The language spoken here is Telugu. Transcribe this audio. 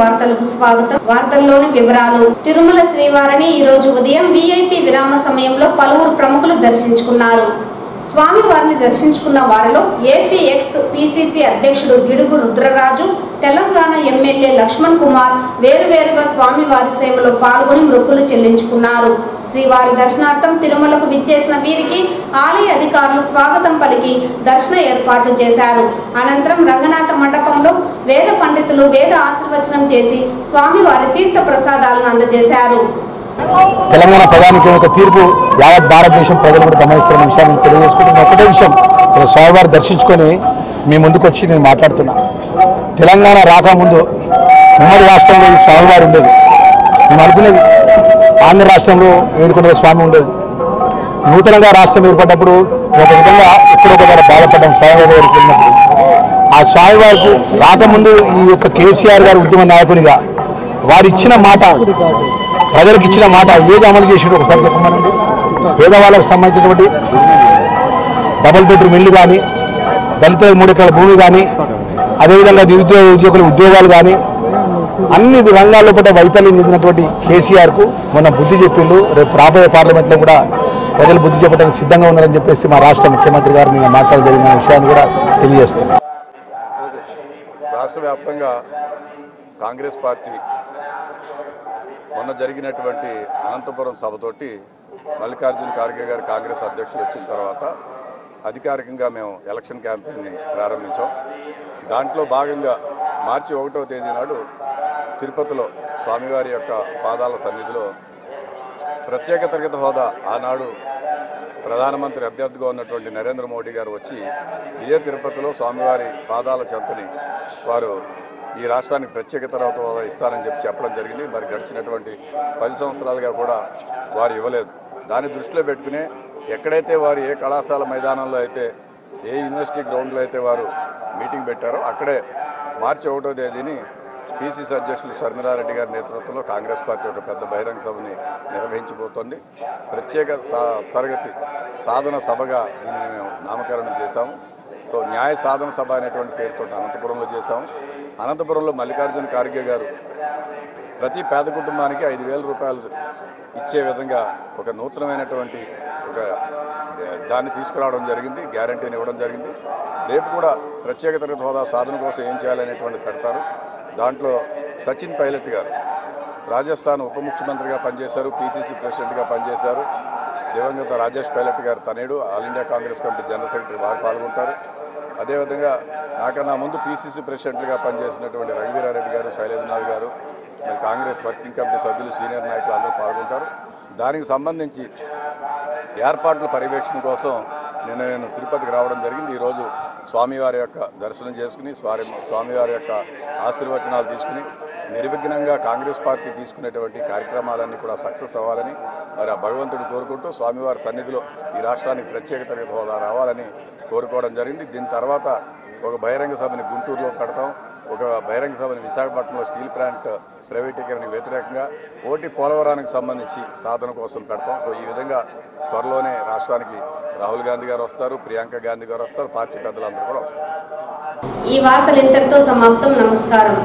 వార్తలకు స్వాగతం. వార్తల్లోని వివరాలు. తిరుమల శ్రీవారిని ఈ రోజు ఉదయం వీఐపీ విరామ సమయంలో పలువురు ప్రముఖులు దర్శించుకున్నారు. స్వామివారిని దర్శించుకున్న వారిలో ఏపీఎక్స్ పీసీసీ అధ్యక్షుడు గిడుగు రుద్రరాజు, తెలంగాణ ఎమ్మెల్యే లక్ష్మణ్ కుమార్ వేరువేరుగా స్వామివారి సేవలో పాల్గొని మొక్కులు చెల్లించుకున్నారు. శ్రీవారి దర్శనార్థం తిరుమలకు విచ్చేసిన వీరికి ఆలయ అధికారులు స్వాగతం పలికి దర్శన ఏర్పాట్లు చేశారు. అనంతరం రంగనాథ మండపంలో వేద పండితులు వేద ఆశీర్వచనం చేసి స్వామివారి తీర్థ ప్రసాదాలను అందజేశారు. తెలంగాణ ప్రధానికి ఒక తీర్పు యావత్ భారతదేశం ప్రజలు కూడా గమనిస్తున్న విషయాన్ని తెలియజేసుకుంటున్న ఒకటే విషయం, స్వామివారి దర్శించుకొని మీ ముందుకు వచ్చి నేను మాట్లాడుతున్నా. తెలంగాణ రాకముందు ఉమ్మడి రాష్ట్రంలో ఈ స్వామివారు ఉండేది. మేము అనుకునేది ఆంధ్ర రాష్ట్రంలో ఏడుకొండల స్వామి ఉండేది. నూతనంగా రాష్ట్రం ఏర్పడ్డప్పుడు ఒక విధంగా ఎక్కడొక బాధపడ్డాం స్వామివారి గారికి వెళ్ళినప్పుడు. ఆ స్వామివారికి రాకముందు ఈ యొక్క కేసీఆర్ గారి ఉద్యమ నాయకునిగా వారు ఇచ్చిన మాట, ప్రజలకు ఇచ్చిన మాట ఏది అమలు చేసాడో ఒకసారి చెప్పమనండి. పేదవాళ్ళకు సంబంధించినటువంటి డబుల్ బెడ్రూమ్ ఇల్లు కానీ, దళిత 3 ఎకరాల భూమి కానీ, అదేవిధంగా నిరుద్యోగుల ఉద్యోగాలు కానీ, అన్ని రంగాల్లో కూడా వైఫల్యం చెందినటువంటి కేసీఆర్కు మొన్న బుద్ధి చెప్పిండు. రేపు రాబోయే పార్లమెంట్లో కూడా ప్రజలు బుద్ధి చెప్పడానికి సిద్ధంగా ఉన్నారని చెప్పేసి మా రాష్ట్ర ముఖ్యమంత్రి గారు నేను మాట్లాడడం జరిగిన విషయాన్ని కూడా తెలియజేస్తున్నాను. రాష్ట్ర వ్యాప్తంగా కాంగ్రెస్ పార్టీ మొన్న జరిగినటువంటి అనంతపురం సభతోటి మల్లికార్జున ఖార్గే గారు కాంగ్రెస్ అధ్యక్షులు వచ్చిన తర్వాత అధికారికంగా మేము ఎలక్షన్ క్యాంపెయిన్ని ప్రారంభించాం. దాంట్లో భాగంగా మార్చి 1వ తేదీ నాడు తిరుపతిలో స్వామివారి యొక్క పాదాల సన్నిధిలో ప్రత్యేక తరగతి హోదా ఆనాడు ప్రధానమంత్రి అభ్యర్థిగా ఉన్నటువంటి నరేంద్ర మోడీ గారు వచ్చి ఇదే తిరుపతిలో స్వామివారి పాదాల చెంతని వారు ఈ రాష్ట్రానికి ప్రత్యేక తరగతి హోదా ఇస్తారని చెప్పడం జరిగింది. మరి గడిచినటువంటి 10 సంవత్సరాలుగా కూడా వారు ఇవ్వలేదు. దాన్ని దృష్టిలో పెట్టుకునే ఎక్కడైతే వారు ఏ కళాశాల మైదానంలో అయితే, ఏ యూనివర్సిటీ గ్రౌండ్లో అయితే వారు మీటింగ్ పెట్టారో అక్కడే మార్చి 1వ తేదీని పీసీసీ అధ్యక్షులు షర్మిలారెడ్డి గారి నేతృత్వంలో కాంగ్రెస్ పార్టీ ఒక పెద్ద బహిరంగ సభని నిర్వహించబోతోంది. ప్రత్యేక తరగతి సాధన సభగా దీనిని మేము నామకరణం చేశాము. సో న్యాయ సాధన సభ అనేటువంటి పేరుతో అనంతపురంలో చేశాము. అనంతపురంలో మల్లికార్జున ఖార్గే గారు ప్రతి పేద కుటుంబానికి 5,000 రూపాయలు ఇచ్చే విధంగా ఒక నూతనమైనటువంటి ఒక దాన్ని తీసుకురావడం జరిగింది, గ్యారంటీని ఇవ్వడం జరిగింది. రేపు కూడా ప్రత్యేక తరగతి హోదా సాధన కోసం ఏం చేయాలనేటువంటి పెడతారు. దాంట్లో సచిన్ పైలట్ గారు రాజస్థాన్ ఉప ముఖ్యమంత్రిగా పనిచేశారు, పీసీసీ ప్రెసిడెంట్గా పనిచేశారు. దివంగత రాజేష్ పైలట్ గారు తనేడు all India Congress committee general secretary వారు పాల్గొంటారు. అదేవిధంగా నాకన్నా ముందు పీసీసీ ప్రెసిడెంట్గా పనిచేసినటువంటి రఘువీరారెడ్డి గారు, శైలేంద్రనాథ్ గారు, మరి కాంగ్రెస్ వర్కింగ్ కమిటీ సభ్యులు, సీనియర్ నాయకులు అందరూ పాల్గొంటారు. దానికి సంబంధించి ఏర్పాట్ల పర్యవేక్షణ కోసం నేను తిరుపతికి రావడం జరిగింది. ఈరోజు స్వామివారి యొక్క దర్శనం చేసుకుని స్వామివారి యొక్క ఆశీర్వచనాలు తీసుకుని నిర్విఘ్నంగా కాంగ్రెస్ పార్టీ తీసుకునేటువంటి కార్యక్రమాలన్నీ కూడా సక్సెస్ అవ్వాలని మరి ఆ భగవంతుడు కోరుకుంటూ స్వామివారి సన్నిధిలో ఈ రాష్ట్రానికి ప్రత్యేక తరగతి హోదా రావాలని కోరుకోవడం జరిగింది. దీని తర్వాత ఒక బహిరంగ సభని గుంటూరులో పెడతాం, ఒక బహిరంగ సభని విశాఖపట్నంలో స్టీల్ ప్లాంట్ ప్రైవేటీకరణకు వ్యతిరేకంగా ఓటి పోలవరానికి సంబంధించి సాధన కోసం పెడతాం. సో ఈ విధంగా త్వరలోనే రాష్ట్రానికి రాహుల్ గాంధీ గారు వస్తారు, ప్రియాంక గాంధీ గారు వస్తారు, పార్టీ పెద్దలందరూ కూడా వస్తారు. ఈ వార్తలు ఇంతటితో సమాప్తం. నమస్కారం.